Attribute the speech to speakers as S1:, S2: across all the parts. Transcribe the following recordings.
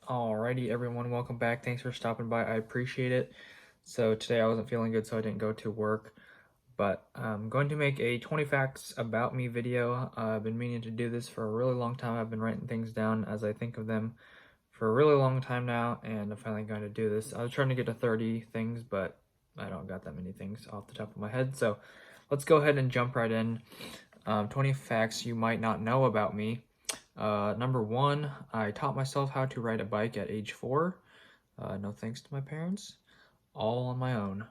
S1: Alrighty, everyone, welcome back. Thanks for stopping by. I appreciate it. So today I wasn't feeling good, so I didn't go to work, but I'm going to make a 20 facts about me video. I've been meaning to do this for a really long time. I've been writing things down as I think of them for a really long time now, and I'm finally going to do this. I was trying to get to 30 things, but I don't got that many things off the top of my head. So let's go ahead and jump right in. 20 facts you might not know about me. Number one, I taught myself how to ride a bike at age 4. No thanks to my parents. All on my own.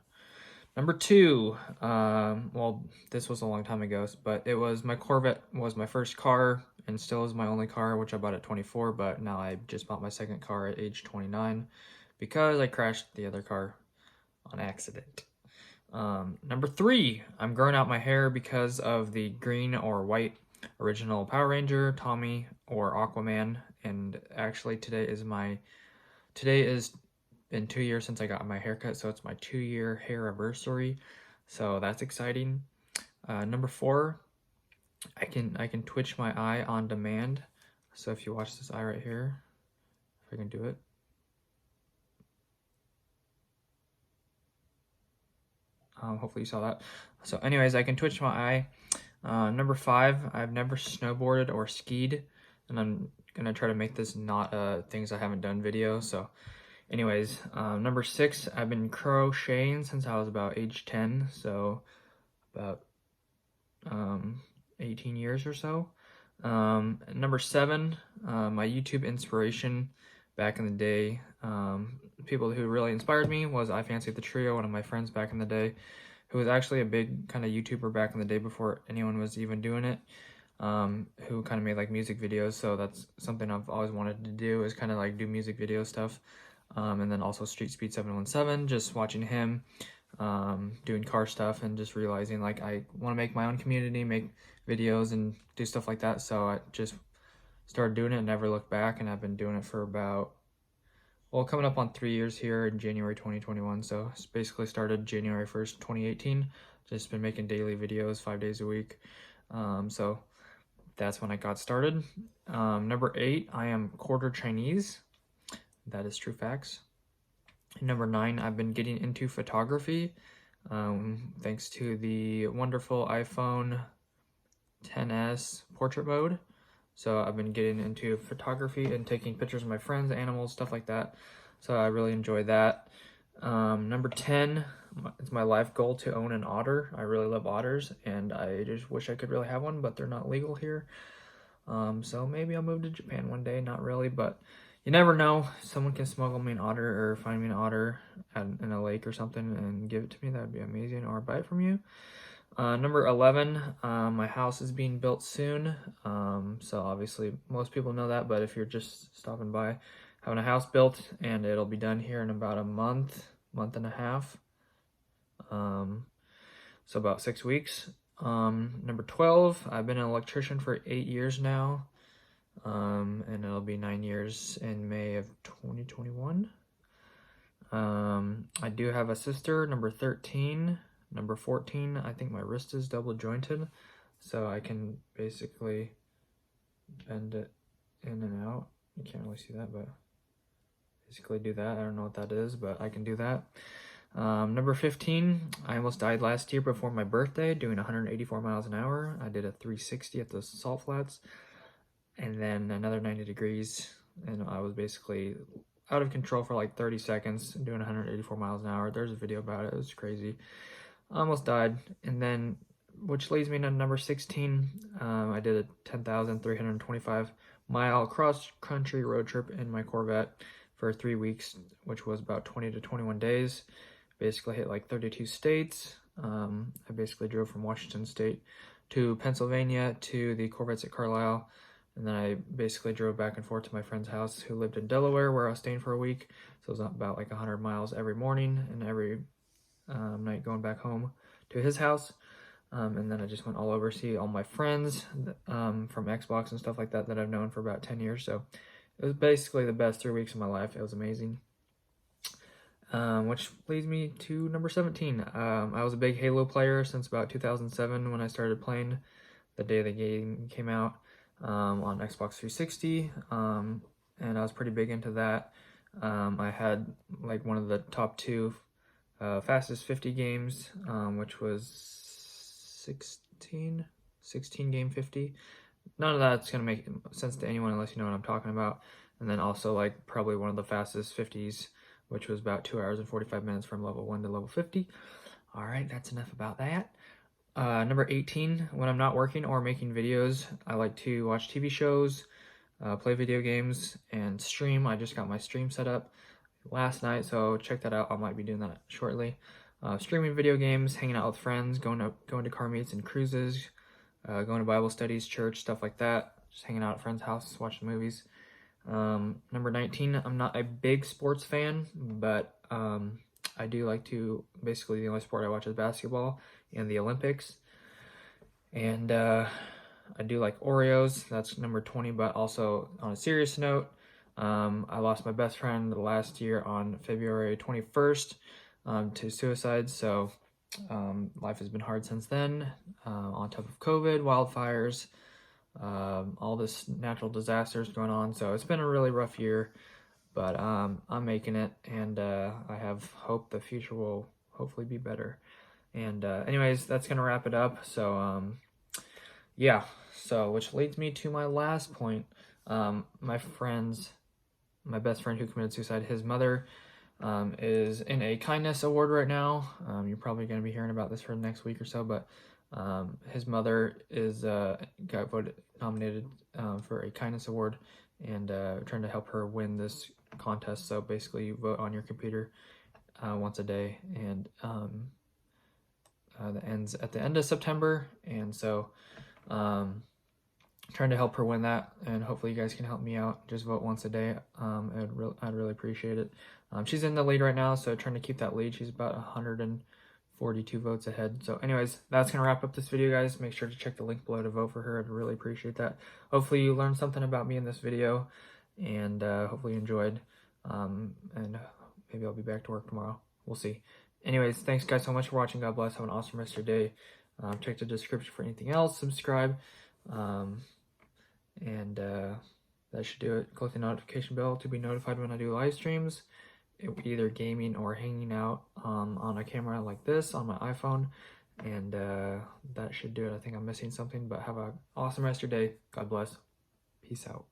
S1: Number two, well, this was a long time ago, but it was my Corvette was my first car and still is my only car, which I bought at 24, but now I just bought my second car at age 29 because I crashed the other car on accident. Number three, I'm growing out my hair because of the green or white original Power Ranger, Tommy, or Aquaman. And actually today is been 2 years since I got my haircut, so it's my 2-year hair anniversary. So that's exciting. Number four, I can twitch my eye on demand. So if you watch this eye right here, if I can do it. Hopefully you saw that. So anyways, I can twitch my eye. Number five, I've never snowboarded or skied, and I'm gonna try to make this not a things I haven't done video. So anyways, number six, I've been crocheting since I was about age 10, so about 18 years or so. Number seven, my YouTube inspiration back in the day, people who really inspired me was I Fancy the Trio, one of my friends back in the day, who was actually a big kind of YouTuber back in the day before anyone was even doing it, who kind of made like music videos. So that's something I've always wanted to do, is kind of like do music video stuff. And then also Street Speed 717, just watching him doing car stuff and just realizing like I want to make my own community, make videos and do stuff like that. So I just started doing it and never looked back, and I've been doing it for about, well, coming up on 3 years here in January 2021. So it's basically started January 1st, 2018. Just been making daily videos 5 days a week. So that's when I got started. Number eight, I am quarter Chinese. That is true facts. Number nine, I've been getting into photography thanks to the wonderful iPhone XS portrait mode. So I've been getting into photography and taking pictures of my friends, animals, stuff like that. So I really enjoy that. Number 10, it's my life goal to own an otter. I really love otters, and I just wish I could really have one, but they're not legal here. So maybe I'll move to Japan one day. Not really, but you never know. Someone can smuggle me an otter or find me an otter in a lake or something and give it to me. That would be amazing. Or buy it from you. Number 11, my house is being built soon. So obviously most people know that, but if you're just stopping by, having a house built, and it'll be done here in about a month and a half. So about 6 weeks. Number 12, I've been an electrician for 8 years now. And it'll be 9 years in May of 2021. I do have a sister, number 13. Number 14, I think my wrist is double jointed, so I can basically bend it in and out. You can't really see that, but basically do that. I don't know what that is, but I can do that. Number 15, I almost died last year before my birthday doing 184 miles an hour. I did a 360 at the Salt Flats, and then another 90 degrees, and I was basically out of control for like 30 seconds doing 184 miles an hour. There's a video about it. It was crazy. I almost died. And then, which leads me to number 16. I did a 10,325 mile cross-country road trip in my Corvette for 3 weeks, which was about 20 to 21 days. Basically hit like 32 states. I basically drove from Washington State to Pennsylvania to the Corvettes at Carlisle. And then I basically drove back and forth to my friend's house who lived in Delaware, where I was staying for a week. So it was about like 100 miles every morning and every night going back home to his house. And then I just went all over, see all my friends from Xbox and stuff like that I've known for about 10 years. So it was basically the best 3 weeks of my life. It was amazing. Which leads me to number 17. I was a big Halo player since about 2007 when I started playing the day the game came out on Xbox 360. And and I was pretty big into that. I had like one of the top 2 fastest 50 games, which was 16 game 50. None of that's gonna make sense to anyone unless you know what I'm talking about. And then also like probably one of the fastest 50s, which was about 2 hours and 45 minutes from level 1 to level 50. All right, that's enough about that. Number 18, when I'm not working or making videos, I like to watch TV shows, play video games, and stream. I just got my stream set up last night, so check that out. I might be doing that shortly. Streaming video games, hanging out with friends, going to car meets and cruises, going to Bible studies, church, stuff like that. Just hanging out at friends' houses, watching movies. Number 19, I'm not a big sports fan, but I do like to, basically the only sport I watch is basketball and the Olympics. And I do like Oreos, that's number 20, but also on a serious note, I lost my best friend last year on February 21st to suicide, so life has been hard since then, on top of COVID, wildfires, all this natural disasters going on, so it's been a really rough year, but I'm making it, and I have hope the future will hopefully be better. And anyways, that's gonna wrap it up. So yeah, so which leads me to my last point. My best friend who committed suicide, his mother is in a kindness award right now. You're probably going to be hearing about this for the next week or so, but his mother is got nominated for a kindness award, and trying to help her win this contest. So basically, you vote on your computer once a day, and that ends at the end of September, and so trying to help her win that, and hopefully you guys can help me out. Just vote once a day. I'd really appreciate it. She's in the lead right now, so trying to keep that lead. She's about 142 votes ahead. So anyways, that's gonna wrap up this video, guys. Make sure to check the link below to vote for her. I'd really appreciate that. Hopefully you learned something about me in this video, and hopefully you enjoyed, and maybe I'll be back to work tomorrow. We'll see. Anyways, thanks guys so much for watching. God bless. Have an awesome rest of your day. Check the description for anything else. Subscribe. And that should do it. Click the notification bell to be notified when I do live streams, either gaming or hanging out on a camera like this on my iPhone. And that should do it. I think I'm missing something, but have an awesome rest of your day. God bless. Peace out.